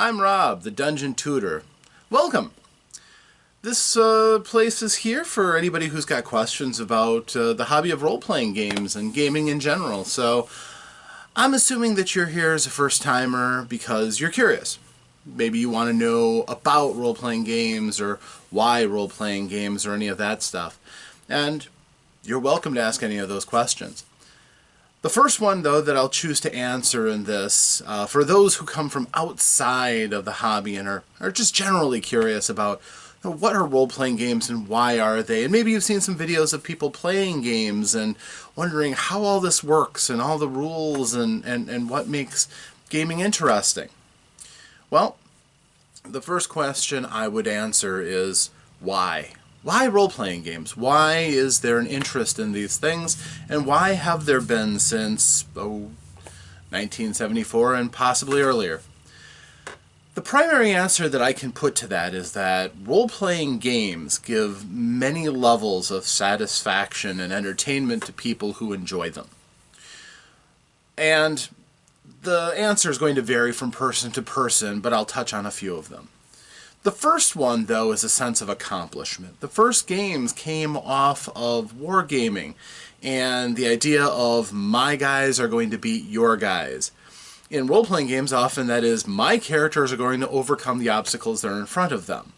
I'm Rob, the Dungeon Tutor. Welcome! This place is here for anybody who's got questions about the hobby of role-playing games and gaming in general. So I'm assuming that you're here as a first-timer because you're curious. Maybe you want to know about role-playing games or why role-playing games or any of that stuff. And you're welcome to ask any of those questions. The first one, though, that I'll choose to answer in this, for those who come from outside of the hobby and are just generally curious about what are role-playing games and why are they, and maybe you've seen some videos of people playing games and wondering how all this works and all the rules and what makes gaming interesting. Well, the first question I would answer is why? Why role-playing games? Why is there an interest in these things? And why have there been since 1974 and possibly earlier? The primary answer that I can put to that is that role-playing games give many levels of satisfaction and entertainment to people who enjoy them. And the answer is going to vary from person to person, but I'll touch on a few of them. The first one, though, is a sense of accomplishment. The first games came off of wargaming and the idea of my guys are going to beat your guys. In role-playing games, often that is, my characters are going to overcome the obstacles that are in front of them.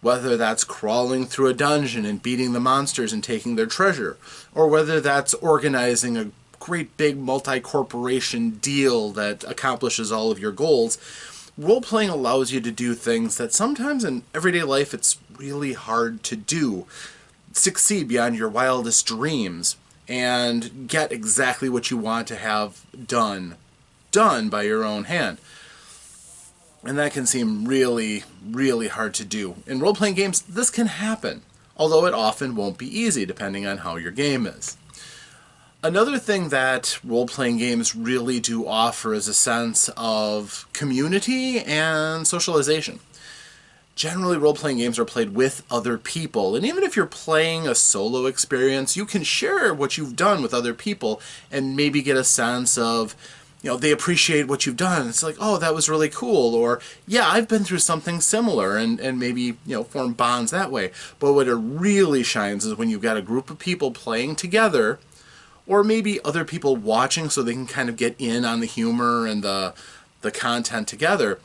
Whether that's crawling through a dungeon and beating the monsters and taking their treasure, or whether that's organizing a great big multi-corporation deal that accomplishes all of your goals. Role-playing allows you to do things that sometimes in everyday life it's really hard to do. Succeed beyond your wildest dreams and get exactly what you want to have done by your own hand. And that can seem really, really hard to do. In role-playing games, this can happen, although it often won't be easy depending on how your game is. Another thing that role-playing games really do offer is a sense of community and socialization. Generally, role-playing games are played with other people, and even if you're playing a solo experience, you can share what you've done with other people and maybe get a sense of, they appreciate what you've done. It's like, oh, that was really cool, or, yeah, I've been through something similar, and maybe, form bonds that way. But what it really shines is when you've got a group of people playing together, or maybe other people watching so they can kind of get in on the humor and the content together,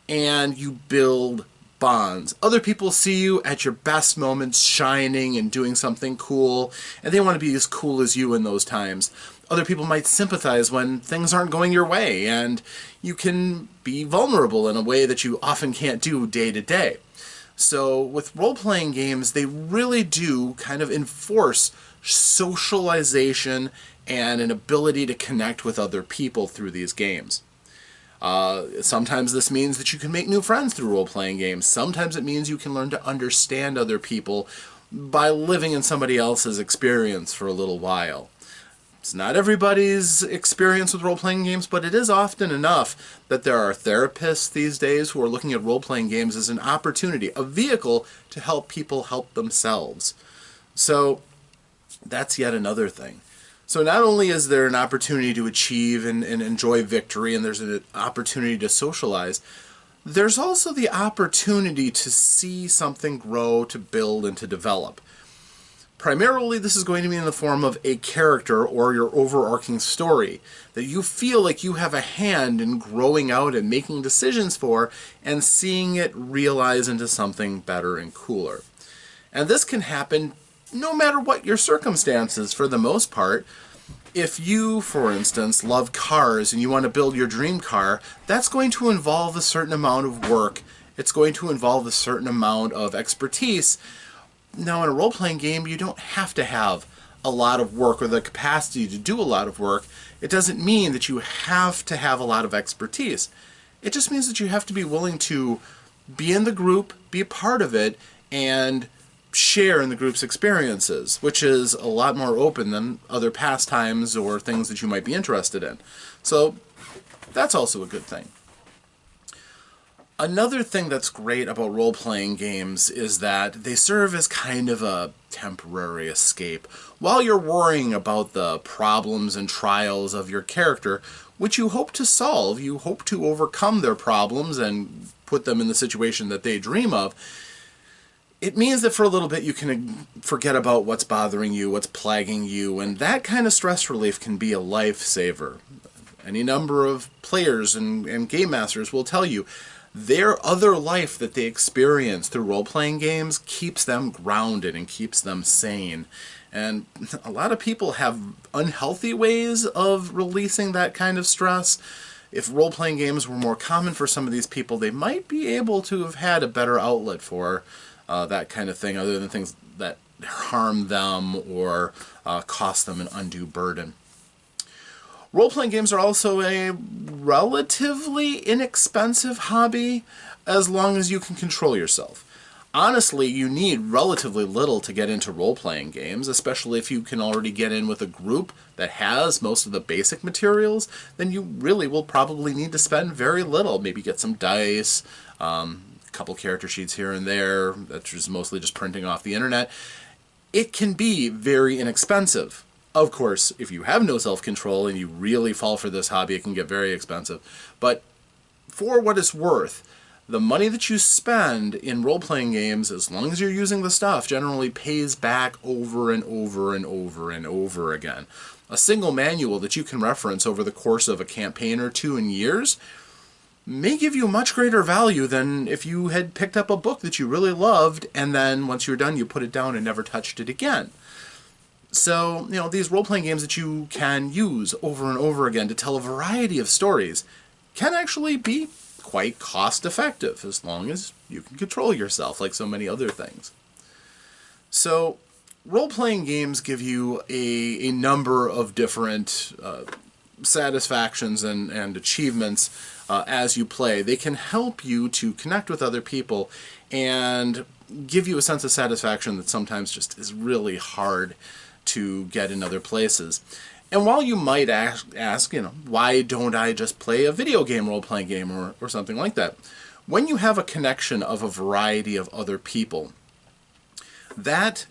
and you build bonds. Other people see you at your best moments shining and doing something cool, and they want to be as cool as you in those times. Other people might sympathize when things aren't going your way, and you can be vulnerable in a way that you often can't do day to day. So with role-playing games, they really do kind of enforce socialization and an ability to connect with other people through these games. Sometimes this means that you can make new friends through role-playing games. Sometimes it means you can learn to understand other people by living in somebody else's experience for a little while. It's not everybody's experience with role-playing games, but it is often enough that there are therapists these days who are looking at role-playing games as an opportunity, a vehicle to help people help themselves. So that's yet another thing. So not only is there an opportunity to achieve and enjoy victory, and there's an opportunity to socialize, there's also the opportunity to see something grow, to build, and to develop. Primarily, this is going to be in the form of a character or your overarching story that you feel like you have a hand in growing out and making decisions for and seeing it realize into something better and cooler. And this can happen no matter what your circumstances, for the most part. If you, for instance, love cars and you want to build your dream car, that's going to involve a certain amount of work. It's going to involve a certain amount of expertise. Now, in a role-playing game, you don't have to have a lot of work or the capacity to do a lot of work. It doesn't mean that you have to have a lot of expertise. It just means that you have to be willing to be in the group, be a part of it, and share in the group's experiences, which is a lot more open than other pastimes or things that you might be interested in. So that's also a good thing. Another thing that's great about role-playing games is that they serve as kind of a temporary escape. While you're worrying about the problems and trials of your character, which you hope to solve, you hope to overcome their problems and put them in the situation that they dream of, it means that for a little bit you can forget about what's bothering you, what's plaguing you, and that kind of stress relief can be a lifesaver. Any number of players and game masters will tell you their other life that they experience through role-playing games keeps them grounded and keeps them sane. And a lot of people have unhealthy ways of releasing that kind of stress. If role-playing games were more common for some of these people, they might be able to have had a better outlet for that kind of thing, other than things that harm them or cost them an undue burden. Role-playing games are also a relatively inexpensive hobby as long as you can control yourself. Honestly, you need relatively little to get into role-playing games, especially if you can already get in with a group that has most of the basic materials. Then you really will probably need to spend very little. Maybe get some dice, a couple character sheets here and there, that's just mostly just printing off the internet. It can be very inexpensive. Of course, if you have no self-control and you really fall for this hobby, it can get very expensive. But for what it's worth, the money that you spend in role-playing games, as long as you're using the stuff, generally pays back over and over and over and over again. A single manual that you can reference over the course of a campaign or two in years may give you much greater value than if you had picked up a book that you really loved and then once you're done you put it down and never touched it again. So, these role-playing games that you can use over and over again to tell a variety of stories can actually be quite cost-effective as long as you can control yourself, like so many other things. So, role-playing games give you a number of different satisfactions and achievements as you play. They can help you to connect with other people and give you a sense of satisfaction that sometimes just is really hard to get in other places. And while you might ask, why don't I just play a video game, role-playing game, or something like that? When you have a connection of a variety of other people, that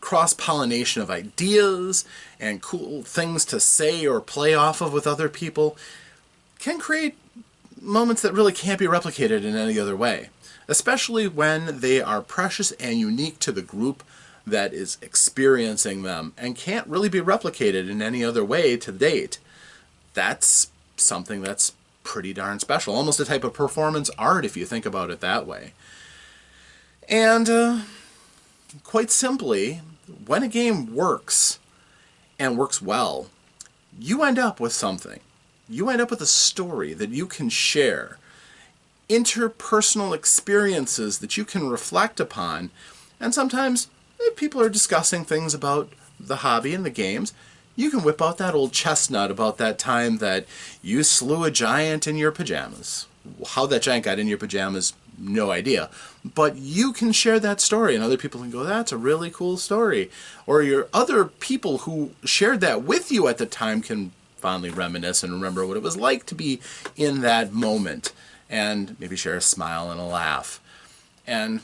cross-pollination of ideas and cool things to say or play off of with other people can create moments that really can't be replicated in any other way, especially when they are precious and unique to the group that is experiencing them and can't really be replicated in any other way to date. That's something that's pretty darn special, almost a type of performance art if you think about it that way. And quite simply, when a game works and works well, you end up with something. You end up with a story that you can share, interpersonal experiences that you can reflect upon, and sometimes if people are discussing things about the hobby and the games, you can whip out that old chestnut about that time that you slew a giant in your pajamas. How that giant got in your pajamas, no idea. But you can share that story, and other people can go, that's a really cool story. Or your other people who shared that with you at the time can fondly reminisce and remember what it was like to be in that moment, and maybe share a smile and a laugh. And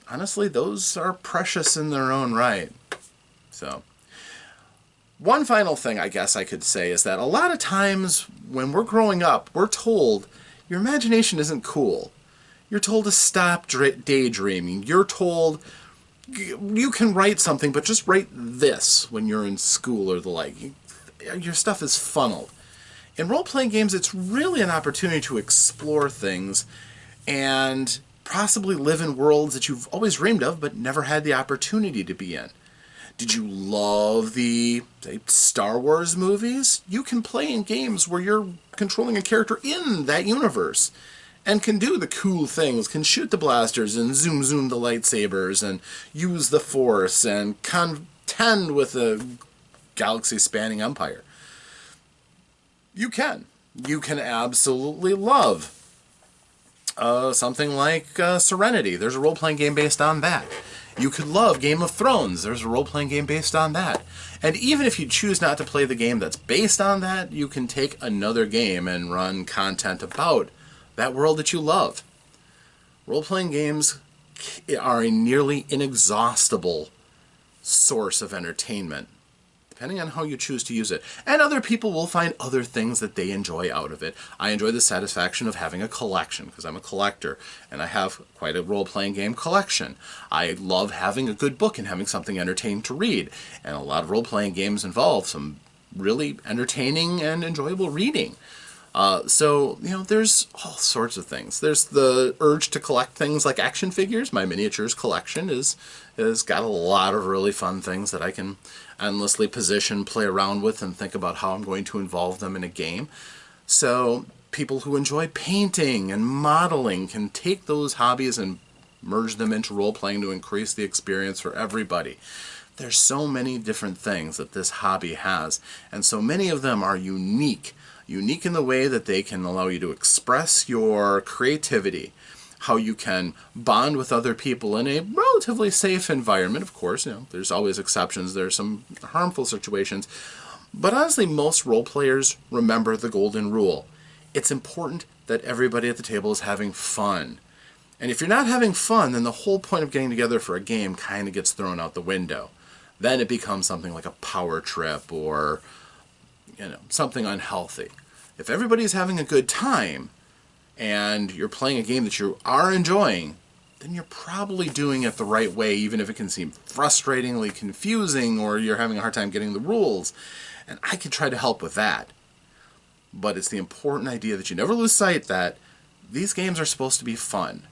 honestly, those are precious in their own right. So, one final thing I guess I could say is that a lot of times when we're growing up, we're told your imagination isn't cool. You're told to stop daydreaming. You're told you can write something, but just write this when you're in school or the like. Your stuff is funneled. In role-playing games, it's really an opportunity to explore things and possibly live in worlds that you've always dreamed of but never had the opportunity to be in. Did you love the, say, Star Wars movies? You can play in games where you're controlling a character in that universe and can do the cool things, can shoot the blasters and zoom the lightsabers and use the Force and contend with a galaxy-spanning empire. You can. You can absolutely love something like Serenity. There's a role-playing game based on that. You could love Game of Thrones. There's a role-playing game based on that. And even if you choose not to play the game that's based on that, you can take another game and run content about that world that you love. Role-playing games are a nearly inexhaustible source of entertainment, depending on how you choose to use it. And other people will find other things that they enjoy out of it. I enjoy the satisfaction of having a collection, because I'm a collector, and I have quite a role-playing game collection. I love having a good book and having something entertaining to read, and a lot of role-playing games involve some really entertaining and enjoyable reading. So, there's all sorts of things. There's the urge to collect things like action figures. My miniatures collection is got a lot of really fun things that I can endlessly position, play around with, and think about how I'm going to involve them in a game. So people who enjoy painting and modeling can take those hobbies and merge them into role-playing to increase the experience for everybody. There's so many different things that this hobby has, and so many of them are unique in the way that they can allow you to express your creativity, how you can bond with other people in a relatively safe environment. Of course, there's always exceptions. There's some harmful situations. But honestly, most role players remember the golden rule. It's important that everybody at the table is having fun. And if you're not having fun, then the whole point of getting together for a game kind of gets thrown out the window. Then it becomes something like a power trip or something unhealthy. If everybody's having a good time and you're playing a game that you are enjoying, then you're probably doing it the right way, even if it can seem frustratingly confusing or you're having a hard time getting the rules. And I can try to help with that. But it's the important idea that you never lose sight that these games are supposed to be fun.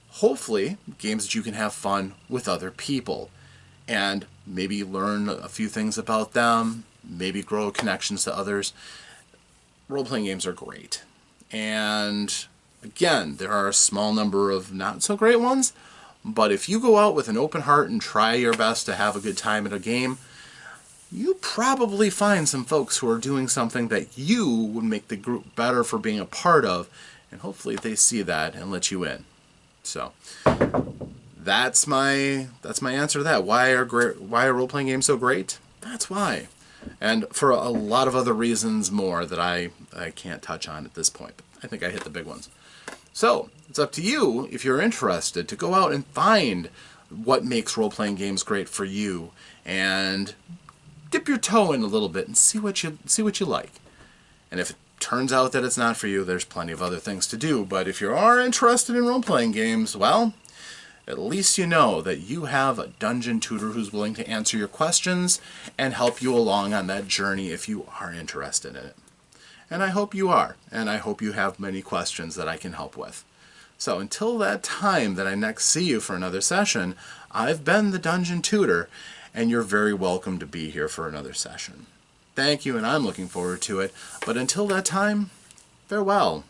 Hopefully, games that you can have fun with other people and maybe learn a few things about them, maybe grow connections to others. Role-playing games are great. And again, there are a small number of not so great ones, but if you go out with an open heart and try your best to have a good time at a game, you probably find some folks who are doing something that you would make the group better for being a part of, and hopefully they see that and let you in. So that's my answer to that. Why are role-playing games so great? That's why. And for a lot of other reasons more that I can't touch on at this point. But I think I hit the big ones. So it's up to you, if you're interested, to go out and find what makes role-playing games great for you and dip your toe in a little bit and see what you like. And if it turns out that it's not for you, there's plenty of other things to do. But if you are interested in role-playing games, well, at least you know that you have a dungeon tutor who's willing to answer your questions and help you along on that journey if you are interested in it. And I hope you are, and I hope you have many questions that I can help with. So until that time that I next see you for another session, I've been the dungeon tutor, and you're very welcome to be here for another session. Thank you, and I'm looking forward to it. But until that time, farewell.